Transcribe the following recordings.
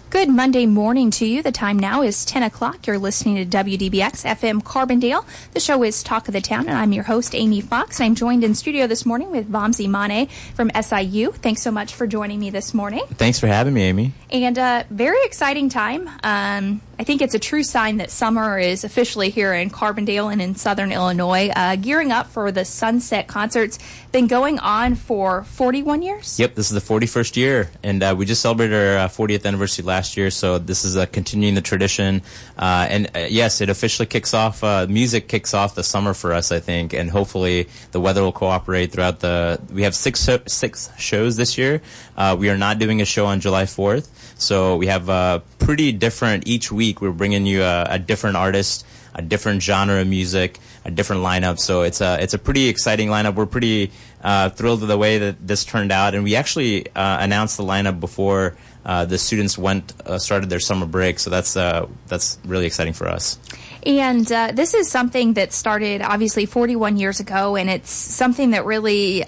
Good Monday morning to you. The time now is 10 o'clock. You're listening to WDBX FM Carbondale. The show is Talk of the Town, and I'm your host, Amy Fox. I'm joined in studio this morning with Vamsi Mane from SIU. Thanks so much for joining me this morning. Thanks for having me, Amy. And very exciting time. I think it's a true sign that summer is officially here in Carbondale and in southern Illinois, gearing up for the Sunset Concerts. Been going on for 41 years? Yep, this is the 41st year, and we just celebrated our 40th anniversary last year, so this is continuing the tradition. Yes, it officially kicks off, music kicks off the summer for us, I think, and hopefully the weather will cooperate throughout we have six shows this year. We are not doing a show on July 4th, so we have pretty different each week. We're bringing you a different artist, a different genre of music, a different lineup. So it's a pretty exciting lineup. We're pretty thrilled with the way that this turned out, and we actually announced the lineup before the students started their summer break. So that's really exciting for us. And this is something that started obviously 41 years ago, and it's something that really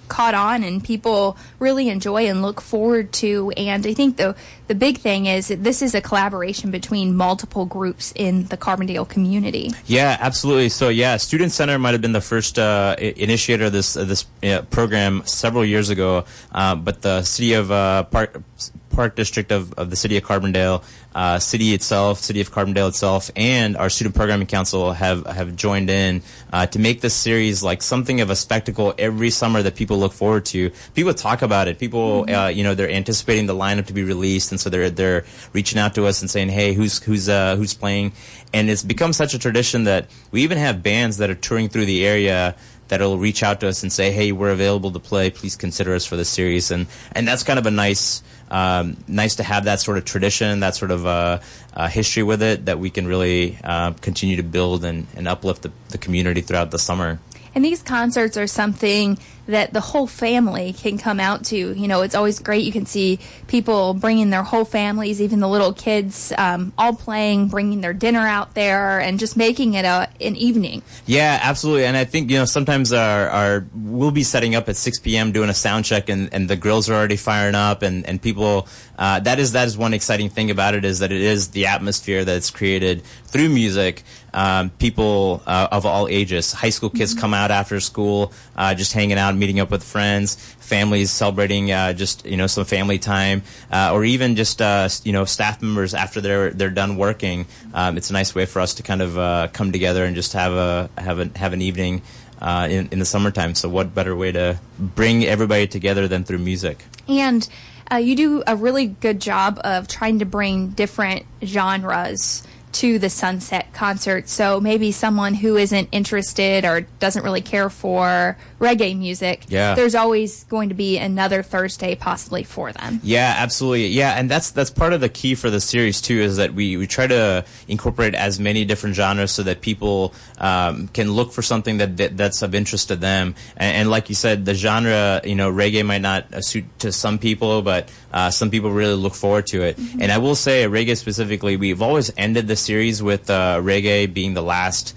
caught on and people really enjoy and look forward to. And I think the big thing is that this is a collaboration between multiple groups in the Carbondale community. Yeah, absolutely. So yeah, Student Center might have been the first initiator of this program several years ago, but the city of Park District of the city of Carbondale, city of Carbondale itself, and our Student Programming Council have joined in to make this series like something of a spectacle every summer that people look forward to. People talk about it. People, they're anticipating the lineup to be released, and so they're reaching out to us and saying, "Hey, who's playing?" And it's become such a tradition that we even have bands that are touring through the area that'll reach out to us and say, "Hey, we're available to play. Please consider us for this series." And that's kind of a nice to have that sort of tradition, that sort of history with it, that we can really continue to build and uplift the community throughout the summer. And these concerts are something that the whole family can come out to. You know, it's always great. You can see people bringing their whole families, even the little kids, all playing, bringing their dinner out there, and just making it an evening. Yeah, absolutely. And I think, sometimes we'll be setting up at 6 p.m. doing a sound check, and the grills are already firing up, and people, that is one exciting thing about it, is that it is the atmosphere that's created through music. People of all ages, high school kids come out after school, just hanging out, meeting up with friends, families celebrating some family time, or even just staff members after they're done working. It's a nice way for us to kind of come together and just have an evening in the summertime. So what better way to bring everybody together than through music? And you do a really good job of trying to bring different genres to the Sunset Concert. So maybe someone who isn't interested or doesn't really care for reggae music, there's always going to be another Thursday possibly for them. Yeah, absolutely. Yeah, and that's part of the key for the series too, is that we try to incorporate as many different genres so that people can look for something that's of interest to them. And like you said, the genre, reggae might not suit to some people, but some people really look forward to it. Mm-hmm. And I will say, reggae specifically, we've always ended the series with reggae being the last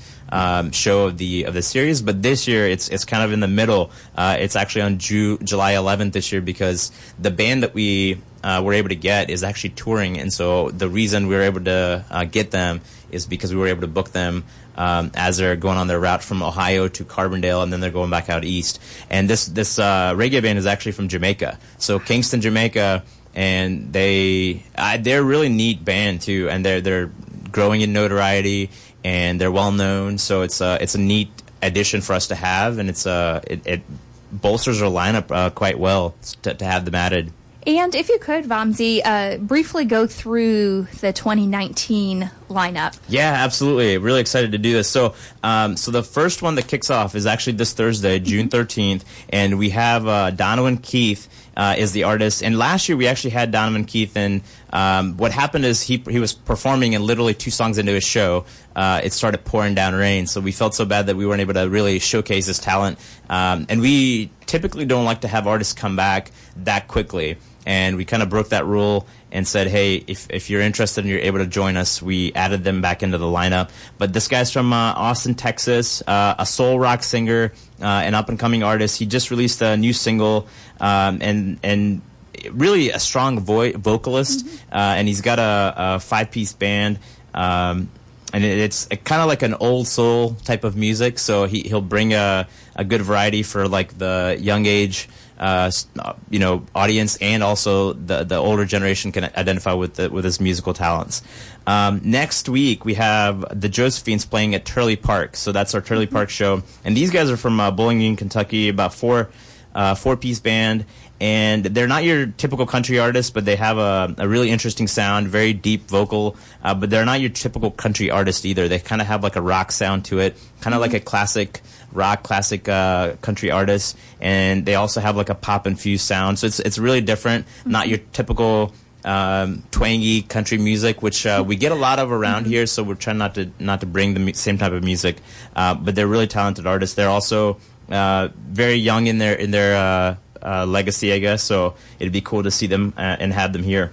show of the series, but this year it's kind of in the middle. It's actually on July 11th this year, because the band that we were able to get is actually touring, and so the reason we were able to get them is because we were able to book them as they're going on their route from Ohio to Carbondale, and then they're going back out east. And this reggae band is actually from Jamaica, so Kingston, Jamaica, and they're a really neat band too, and they're growing in notoriety, and they're well known. So it's a neat addition for us to have, and it bolsters our lineup quite well to have them added. And if you could, Vamsi, briefly go through the 2019 lineup. Yeah, absolutely. Really excited to do this. So the first one that kicks off is actually this Thursday, June 13th, and we have Donovan Keith is the artist. And last year we actually had Donovan Keith, and what happened is he was performing, and literally 2 songs into his show, it started pouring down rain. So we felt so bad that we weren't able to really showcase his talent. And we typically don't like to have artists come back that quickly. And we kind of broke that rule and said, hey, if you're interested and you're able to join us, we added them back into the lineup. But this guy's from Austin, Texas, a soul rock singer, an up-and-coming artist. He just released a new single, and really a strong vocalist, and he's got a 5-piece band. And it's kind of like an old soul type of music, so he'll bring a good variety for like the young age audience, and also the older generation can identify with his musical talents. Next week we have the Josephines playing at Turley Park, so that's our Turley Park show, and these guys are from Bowling Green, Kentucky, about 4-piece band. And they're not your typical country artists, but they have a really interesting sound, very deep vocal, but they're not your typical country artist either. They kind of have like a rock sound to it, kind of like a classic rock, classic country artist, and they also have like a pop-infused sound. So it's really different, not your typical twangy country music, which we get a lot of around here, so we're trying not to bring the same type of music, but they're really talented artists. They're also very young in their legacy, I guess, so it'd be cool to see them and have them here.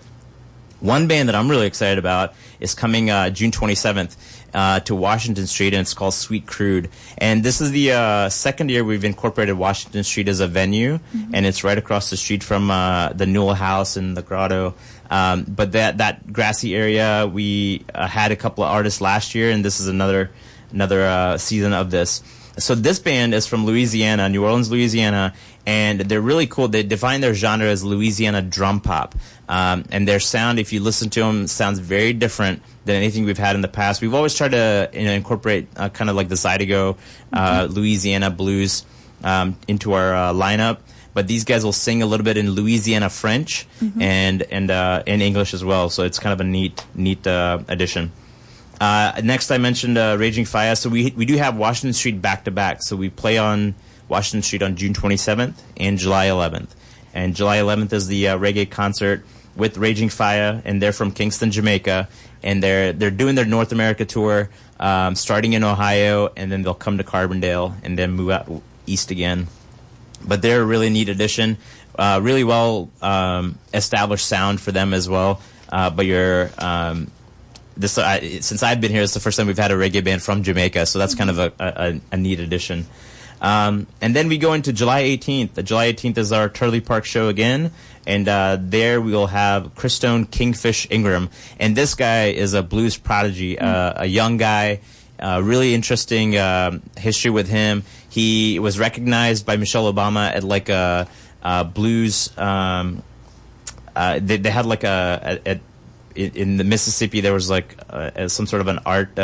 One band that I'm really excited about is coming June 27th to Washington Street, and it's called Sweet Crude. And this is the second year we've incorporated Washington Street as a venue, and it's right across the street from the Newell House and the Grotto. But that grassy area, we had a couple of artists last year, and this is another season of this. So this band is from Louisiana, New Orleans, Louisiana, and they're really cool. They define their genre as Louisiana drum pop. And their sound, if you listen to them, sounds very different than anything we've had in the past. We've always tried to incorporate kind of like the Zydeco Louisiana blues into our lineup. But these guys will sing a little bit in Louisiana French and in English as well. So it's kind of a neat addition. Next, I mentioned Raging Fire. So we do have Washington Street back-to-back. So we play on Washington Street on June 27th and July 11th. And July 11th is the reggae concert with Raging Fire, and they're from Kingston, Jamaica. And they're doing their North America tour, starting in Ohio, and then they'll come to Carbondale and then move out east again. But they're a really neat addition, really well established sound for them as well. But you're... since I've been here, it's the first time we've had a reggae band from Jamaica, so that's kind of a neat addition. And then we go into July 18th. July 18th is our Turley Park show again, and there we will have Christone Kingfish Ingram. And this guy is a blues prodigy, a young guy, really interesting history with him. He was recognized by Michelle Obama at like a blues... they had like in the Mississippi, there was like some sort of an art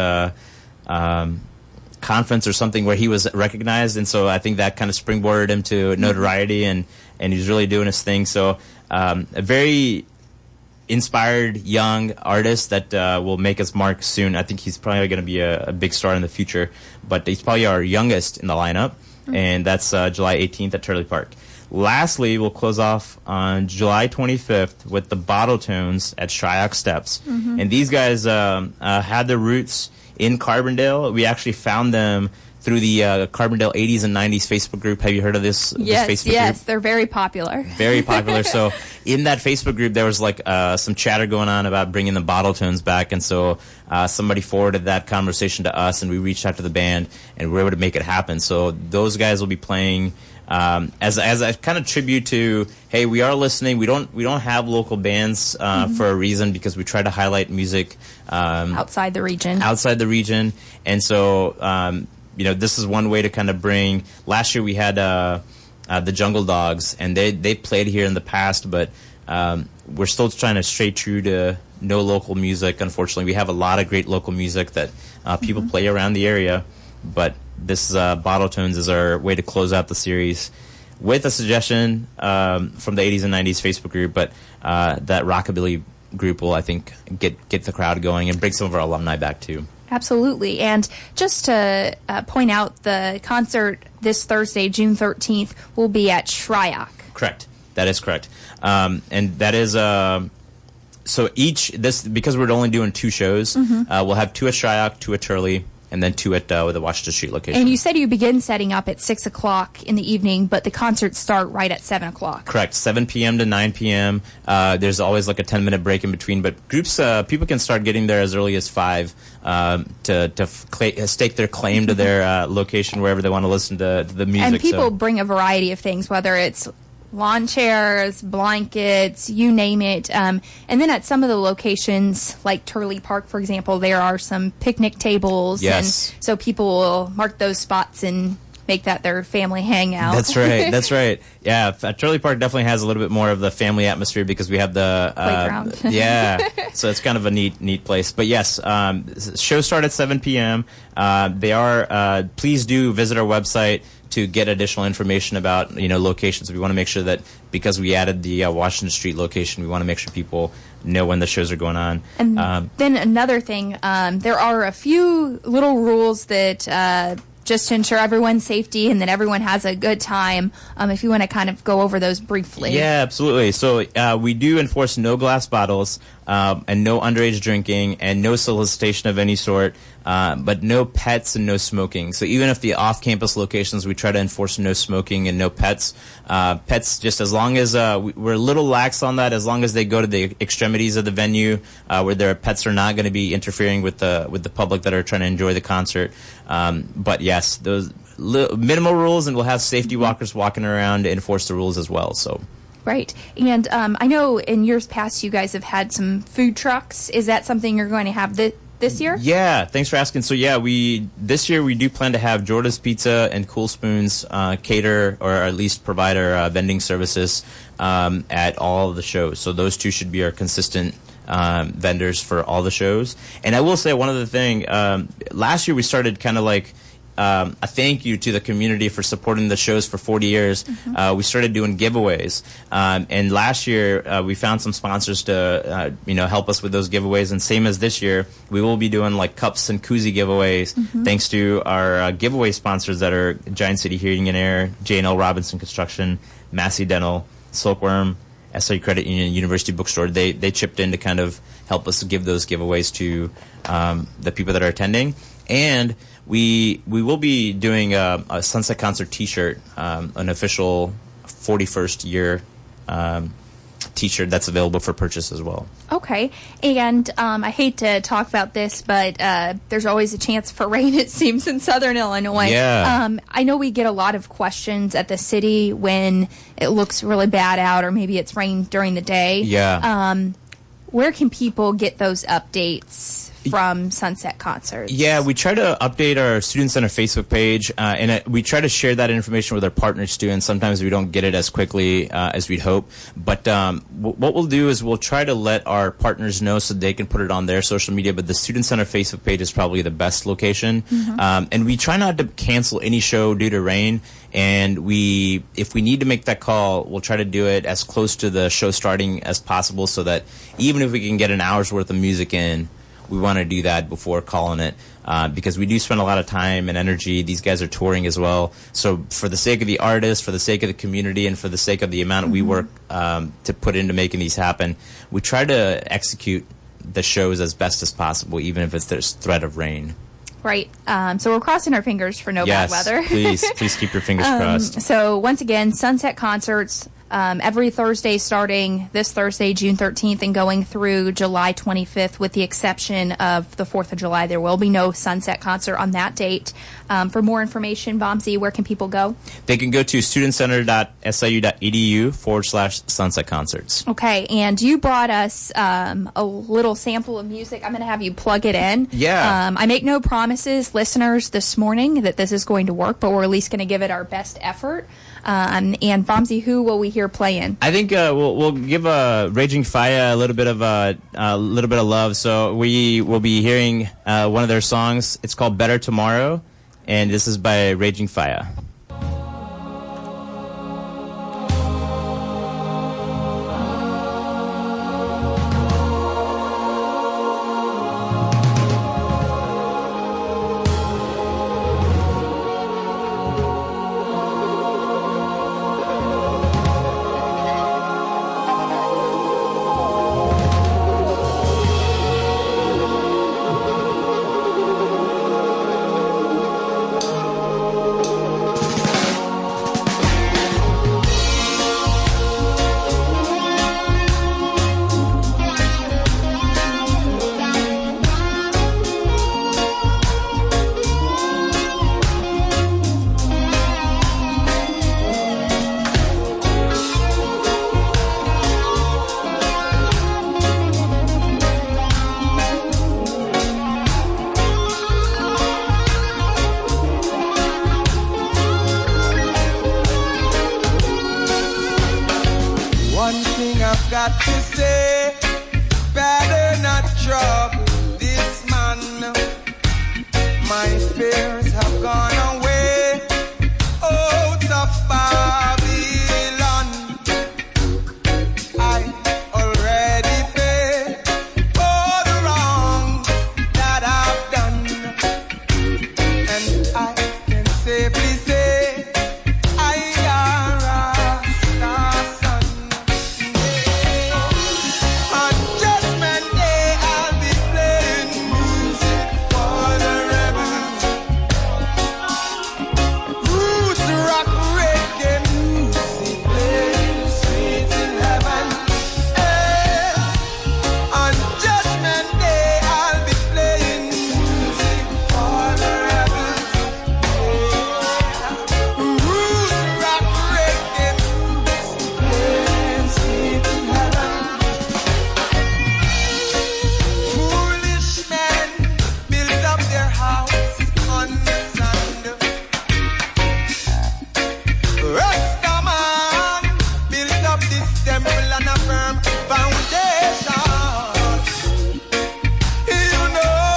conference or something where he was recognized, and so I think that kind of springboarded him to notoriety, and he's really doing his thing. So a very inspired young artist that will make his mark soon. I think he's probably going to be a big star in the future, but he's probably our youngest in the lineup, and that's July 18th at Turley Park. Lastly, we'll close off on July 25th with the Bottle Tones at Shryock Steps. And these guys had their roots in Carbondale. We actually found them through the Carbondale 80s and 90s Facebook group. Have you heard of this? Yes, this Facebook yes, group? they're very popular. Very popular. So in that Facebook group, there was like some chatter going on about bringing the Bottle Tones back, and so somebody forwarded that conversation to us, and we reached out to the band, and we were able to make it happen. So those guys will be playing as a kind of tribute to, hey, we are listening. We don't have local bands for a reason, because we try to highlight music outside the region. And so this is one way to kind of bring. Last year we had the Jungle Dogs, and they played here in the past, but we're still trying to stay true to no local music. Unfortunately, we have a lot of great local music that people play around the area, but this Bottle Tones is our way to close out the series with a suggestion from the 80s and 90s Facebook group, but that Rockabilly group will, I think, get the crowd going and bring some of our alumni back too. Absolutely. And just to point out, the concert this Thursday, June 13th, will be at Shryock. Correct. That is correct. And that is... so because we're only doing 2 shows, we'll have 2 at Shryock, 2 at Turley, and then 2 at the Washington Street location. And you said you begin setting up at 6 o'clock in the evening, but the concerts start right at 7 o'clock. Correct. 7 p.m. to 9 p.m. There's always like a 10-minute break in between, but groups, people can start getting there as early as 5 to stake their claim to their location wherever they want to listen to the music. And people bring a variety of things, whether it's lawn chairs, blankets, you name it. And then at some of the locations, like Turley Park, for example, there are some picnic tables. Yes. And so people will mark those spots and make that their family hangout. That's right. That's right. Yeah, Turley Park definitely has a little bit more of the family atmosphere because we have the playground. Yeah, so it's kind of a neat place. But yes, shows start at 7 p.m. Please do visit our website to get additional information about locations. We want to make sure that because we added the Washington Street location, we want to make sure people know when the shows are going on. And then another thing, there are a few little rules that just to ensure everyone's safety and that everyone has a good time, if you want to kind of go over those briefly. Yeah, absolutely. So we do enforce no glass bottles and no underage drinking and no solicitation of any sort, but no pets and no smoking. So even if the off-campus locations, we try to enforce no smoking and no pets. Pets, just as long as we're a little lax on that, as long as they go to the extremities of the venue where their pets are not going to be interfering with the public that are trying to enjoy the concert. But yes, those minimal rules, and we'll have safety walkers walking around to enforce the rules as well. So. Right. And I know in years past you guys have had some food trucks. Is that something you're going to have this year? Yeah, thanks for asking. So yeah, this year we do plan to have Jorda's Pizza and Cool Spoons cater or at least provide our vending services at all of the shows. So those two should be our consistent vendors for all the shows. And I will say one other thing. Last year we started kind of like a thank you to the community for supporting the shows for 40 years. We started doing giveaways, and last year we found some sponsors to help us with those giveaways. And same as this year, we will be doing like cups and koozie giveaways, thanks to our giveaway sponsors that are Giant City Heating and Air, J&L Robinson Construction, Massey Dental, Silkworm, SIU Credit Union, University Bookstore. They chipped in to kind of help us give those giveaways to the people that are attending. And we will be doing a Sunset Concert T-shirt, an official 41st year T-shirt that's available for purchase as well. Okay, and I hate to talk about this, but there's always a chance for rain, it seems, in Southern Illinois. Yeah. I know we get a lot of questions at the city when it looks really bad out, or maybe it's rained during the day. Yeah. Where can people get those updates from Sunset Concerts? Yeah, we try to update our Student Center Facebook page, and we try to share that information with our partner students. Sometimes we don't get it as quickly as we'd hope, but what we'll do is we'll try to let our partners know so they can put it on their social media, but the Student Center Facebook page is probably the best location. And we try not to cancel any show due to rain, and if we need to make that call, we'll try to do it as close to the show starting as possible so that even if we can get an hour's worth of music in, we want to do that before calling it because we do spend a lot of time and energy. These guys are touring as well. So for the sake of the artists, for the sake of the community, and for the sake of the amount we work to put into making these happen, we try to execute the shows as best as possible, even if there's threat of rain. Right. So we're crossing our fingers for no bad weather. Please keep your fingers crossed. So once again, Sunset Concerts, every Thursday starting this Thursday, June 13th, and going through July 25th, with the exception of the 4th of July. There will be no Sunset Concert on that date. For more information, Vamsi, where can people go? They can go to studentcenter.siu.edu/Sunset Concerts. Okay, and you brought us a little sample of music. I'm going to have you plug it in. Yeah. I make no promises, listeners, this morning that this is going to work, but we're at least going to give it our best effort. And Vamsi, who will we hear playing? I think we'll give Raging Fire a little bit of love. So we will be hearing one of their songs. It's called Better Tomorrow, and this is by Raging Fire. say, better not trouble this man. My fears have gone away out of Babylon. I already paid for the wrong that I've done, and I can safely say I am Rasta's son. On Judgment Day I'll be playing music for the rebels. Roots rock reggae music playing sweet in heaven. On Judgment Day I'll be playing music for the rebels. Roots rock reggae music playing sweet in heaven. Foolish men build up their house on the sand. Rastaman built up this temple on a firm foundation. You knows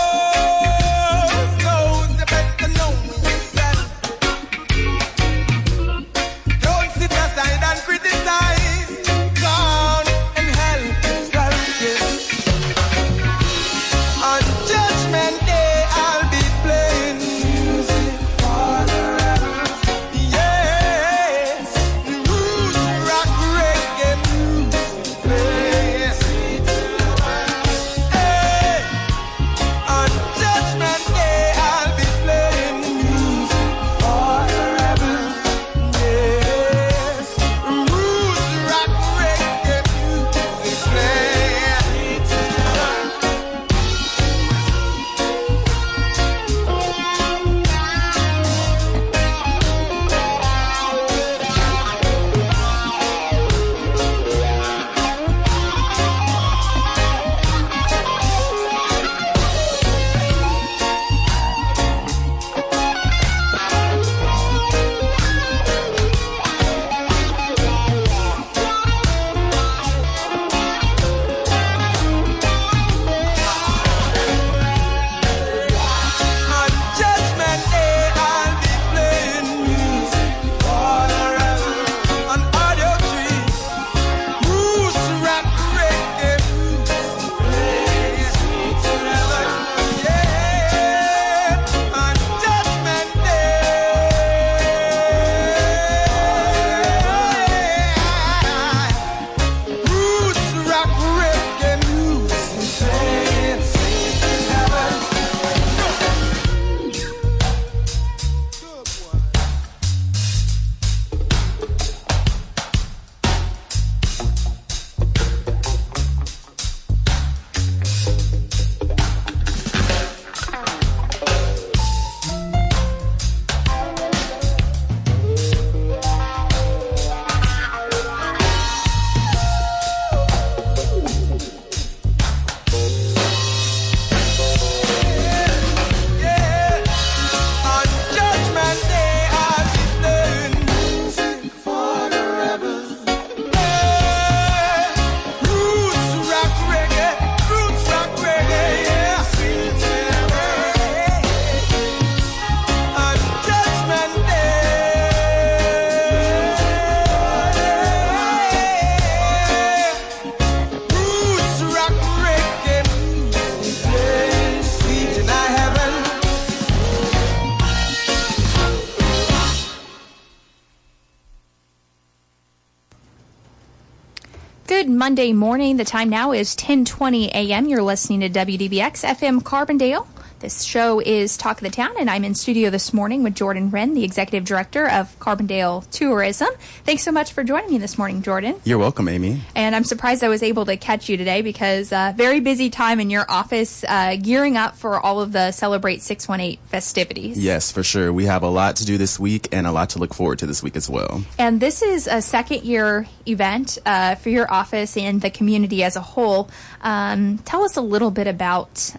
you better know yourself. Don't sit aside and criticize. Come and help yourself. Yes. On Judgment Day I'll be playing music for the rebels. Yes, roots rock reggae music playing. Hey, on Judgment Day I'll be playing music for the rebels. Yes, roots rock reggae music playing. On Judgment Day I'll be playing music for the rebels. On Audio Tree, roots rock reggae music playing sweet to heaven. Yeah, on Judgment Day, roots rock reggae music playing sweet to heaven. On Judgment Day I'll be playing music for the rebels. Roots rock reggae, yeah. On Judgment Day, roots rock reggae music playing sweet in heaven. Good Monday morning. The time now is 10:20 a.m. You're listening to WDBX FM Carbondale. This show is Talk of the Town, and I'm in studio this morning with Jordan Wren, the Executive Director of Carbondale Tourism. Thanks so much for joining me this morning, Jordan. You're welcome, Amy. And I'm surprised I was able to catch you today because very busy time in your office gearing up for all of the Celebrate 618 festivities. Yes, for sure. We have a lot to do this week and a lot to look forward to this week as well. And this is a second-year event for your office and the community as a whole. Tell us a little bit about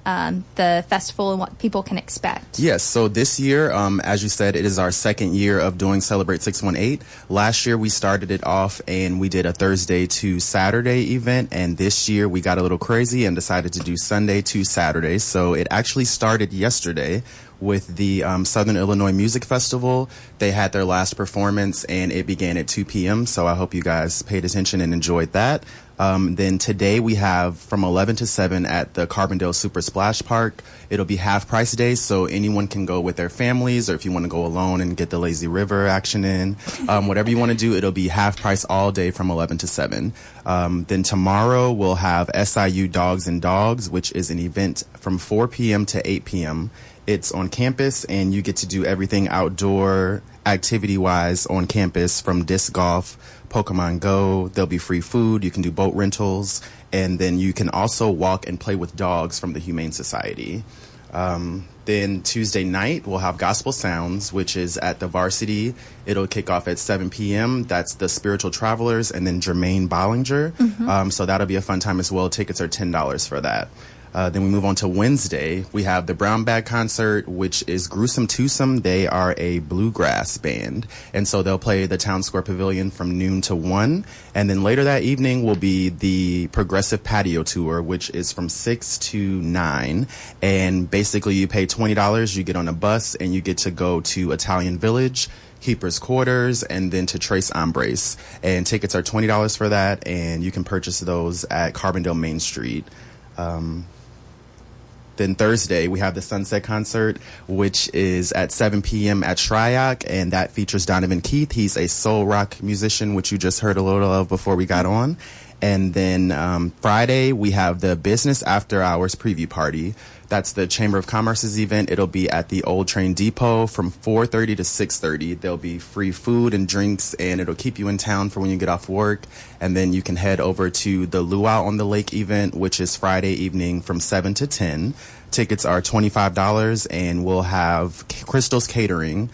the festival schedule and what people can expect. Yes, so this year, as you said, it is our second year of doing Celebrate 618. Last year we started it off and we did a Thursday to Saturday event, and this year we got a little crazy and decided to do Sunday to Saturday. So it actually started yesterday with the Southern Illinois Music Festival. They had their last performance and it began at 2 p.m. So I hope you guys paid attention and enjoyed that. Then today we have from 11 to 7 at the Carbondale Super Splash Park. It'll be half price day, so anyone can go with their families, or if you want to go alone and get the lazy river action in, whatever you want to do, it'll be half price all day from 11 to 7. Then tomorrow we'll have SIU Dogs and Dogs, which is an event from 4 p.m. to 8 p.m. It's on campus, and you get to do everything outdoor activity-wise on campus, from disc golf, Pokemon Go. There'll be free food. You can do boat rentals, and then you can also walk and play with dogs from the Humane Society. Then Tuesday night, we'll have Gospel Sounds, which is at the Varsity. It'll kick off at 7 p.m. That's the Spiritual Travelers and then Jermaine Bollinger. So that'll be a fun time as well. Tickets are $10 for that. Then we move on to Wednesday. We have the Brown Bag Concert, which is Gruesome Twosome. They are a bluegrass band, and so they'll play the Town Square Pavilion from noon to 1. And then later that evening will be the Progressive Patio Tour, which is from 6 to 9. And basically you pay $20, you get on a bus, and you get to go to Italian Village, Keeper's Quarters, and then to Tres Hombres. And tickets are $20 for that, and you can purchase those at Carbondale Main Street. Then Thursday, we have the Sunset Concert, which is at 7 p.m. at Shryock, and that features Donovan Keith. He's a soul rock musician, which you just heard a little of before we got on. And then Friday, we have the Business After Hours Preview Party. That's the Chamber of Commerce's event. It'll be at the Old Train Depot from 4:30 to 6:30. There'll be free food and drinks, and it'll keep you in town for when you get off work. And then you can head over to the Luau on the Lake event, which is Friday evening from 7 to 10. Tickets are $25, and we'll have Crystal's Catering.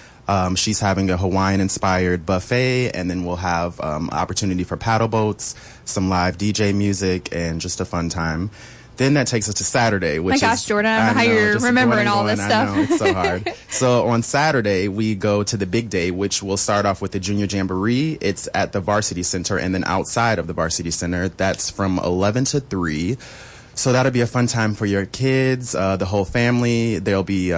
She's having a Hawaiian-inspired buffet, and then we'll have opportunity for paddle boats, some live DJ music, and just a fun time. Then that takes us to Saturday, which My gosh, Jordan, I don't know how you're remembering all this stuff. I know, it's so hard. So on Saturday, we go to the big day, which will start off with the Junior Jamboree. It's at the Varsity Center, and then outside of the Varsity Center, that's from 11 to 3. So that'll be a fun time for your kids, the whole family. There'll be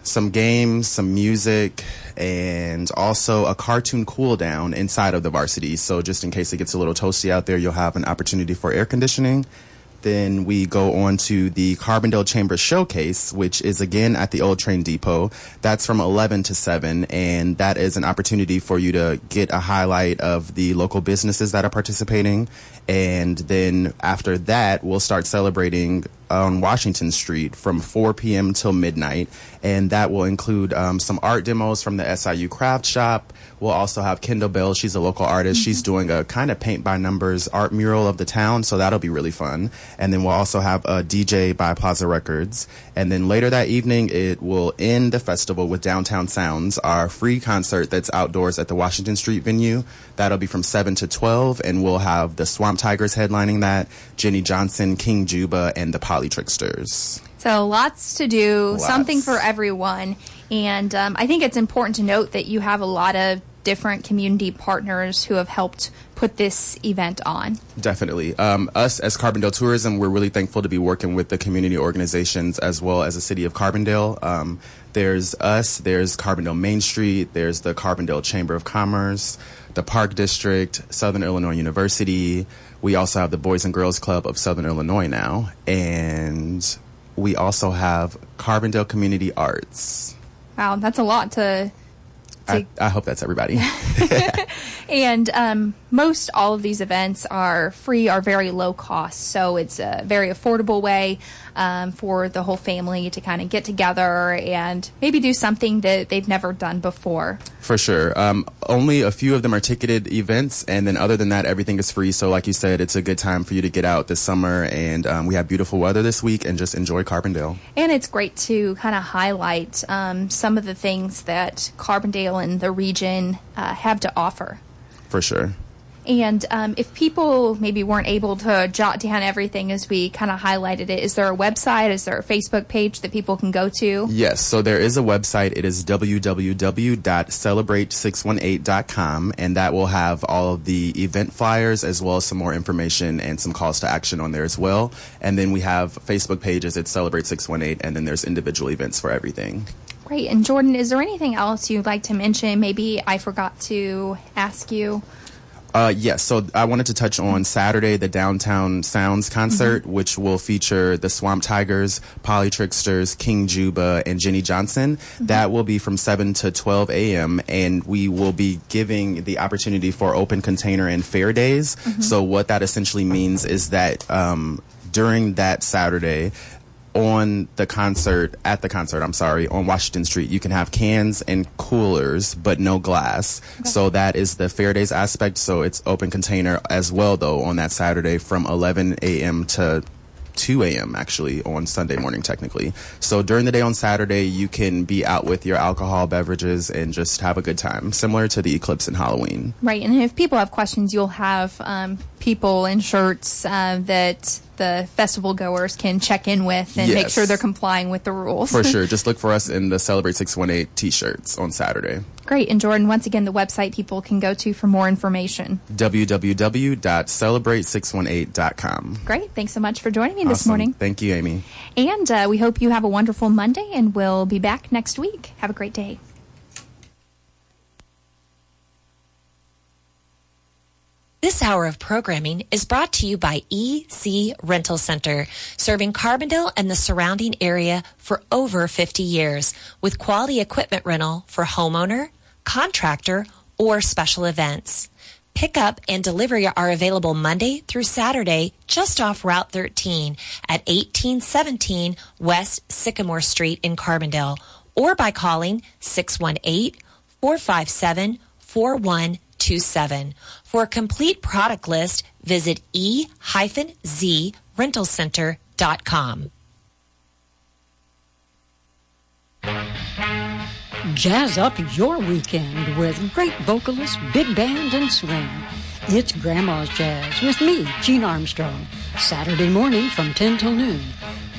some games, some music, and also a cartoon cool down inside of the Varsity. So just in case it gets a little toasty out there, you'll have an opportunity for air conditioning. Then we go on to the Carbondale Chamber Showcase, which is again at the Old Train Depot. That's from 11 to 7, and that is an opportunity for you to get a highlight of the local businesses that are participating. And then after that, we'll start celebrating on Washington Street from 4 p.m. till midnight, and that will include some art demos from the SIU Craft Shop. We'll also have Kendall Bell. She's a local artist. She's doing a kind of paint-by-numbers art mural of the town, so that'll be really fun. And then we'll also have a DJ by Plaza Records. And then later that evening, it will end the festival with Downtown Sounds, our free concert that's outdoors at the Washington Street venue. That'll be from 7 to 12, and we'll have the Swamp Tigers headlining that, Jenny Johnson, King Juba, and the Poly Tricksters. So lots to do, something for everyone. And I think it's important to note that you have a lot of different community partners who have helped put this event on. Definitely. Us as Carbondale Tourism, we're really thankful to be working with the community organizations as well as the city of Carbondale. There's us, there's Carbondale Main Street, there's the Carbondale Chamber of Commerce, the Park District, Southern Illinois University. We also have the Boys and Girls Club of Southern Illinois now. And we also have Carbondale Community Arts. Wow, that's a lot to I hope that's everybody. And most all of these events are free or very low cost, so it's a very affordable way for the whole family to kind of get together and maybe do something that they've never done before. For sure. Only a few of them are ticketed events, and then other than that, everything is free. So like you said, it's a good time for you to get out this summer, and we have beautiful weather this week, and just enjoy Carbondale. And it's great to kind of highlight some of the things that Carbondale and the region have to offer. For sure. And if people maybe weren't able to jot down everything as we kind of highlighted it, is there a website? Is there a Facebook page that people can go to? Yes, so there is a website. It is www.celebrate618.com, and that will have all of the event flyers as well as some more information and some calls to action on there as well. And then we have Facebook pages at Celebrate 618, and then there's individual events for everything. Great. And Jordan, is there anything else you'd like to mention? Maybe I forgot to ask you. Yes, so I wanted to touch on Saturday, the Downtown Sounds concert, which will feature the Swamp Tigers, Polytricksters, King Juba, and Jenny Johnson. That will be from 7 to 12 a.m., and we will be giving the opportunity for open container and fair days. So what that essentially means is that during that Saturday, on Washington Street, you can have cans and coolers, but no glass. Okay. So that is the fair days aspect. So it's open container as well, though, on that Saturday from 11 a.m. to 2 a.m. actually on Sunday morning, technically. So during the day on Saturday, you can be out with your alcohol beverages and just have a good time, similar to the Eclipse and Halloween. Right. And if people have questions, you'll have people in shirts that the festival goers can check in with and make sure they're complying with the rules. For sure. Just look for us in the Celebrate 618 t-shirts on Saturday. Great. And Jordan, once again, the website people can go to for more information. www.celebrate618.com. Great. Thanks so much for joining me this morning. Thank you, Amy. And we hope you have a wonderful Monday, and we'll be back next week. Have a great day. This hour of programming is brought to you by EC Rental Center, serving Carbondale and the surrounding area for over 50 years with quality equipment rental for homeowner, contractor, or special events. Pickup and delivery are available Monday through Saturday just off Route 13 at 1817 West Sycamore Street in Carbondale, or by calling 618-457-4127. For a complete product list, visit e-zrentalcenter.com. Jazz up your weekend with great vocalists, big band, and swing. It's Grandma's Jazz with me, Gene Armstrong, Saturday morning from 10 till noon.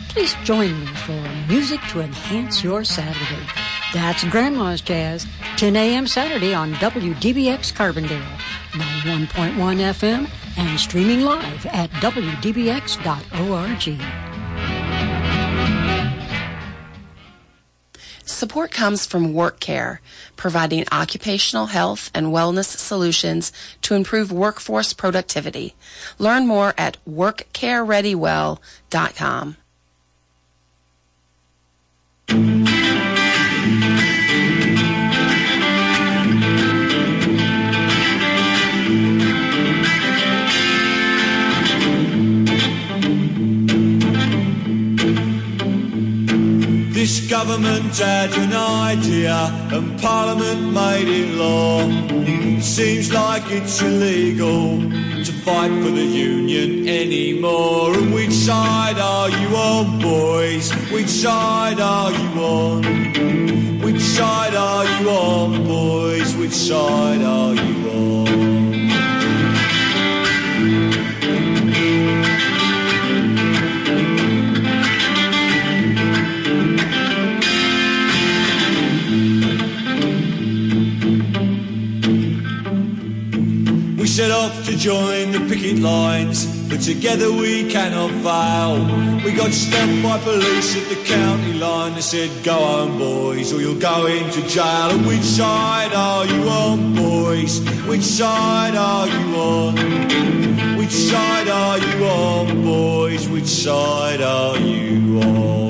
Please join me for music to enhance your Saturday. That's Grandma's Jazz, 10 a.m. Saturday on WDBX Carbondale, 91.1 FM, and streaming live at WDBX.org. Support comes from WorkCare, providing occupational health and wellness solutions to improve workforce productivity. Learn more at WorkCareReadyWell.com. This government had an idea and Parliament made it law. Seems like it's illegal to fight for the union anymore. And which side are you on, boys? Which side are you on? Which side are you on, boys? Which side are you on? Set off to join the picket lines, but together we cannot fail. We got stopped by police at the county line. They said, go home, boys, or you'll go into jail. And which side are you on, boys? Which side are you on? Which side are you on, boys? Which side are you on?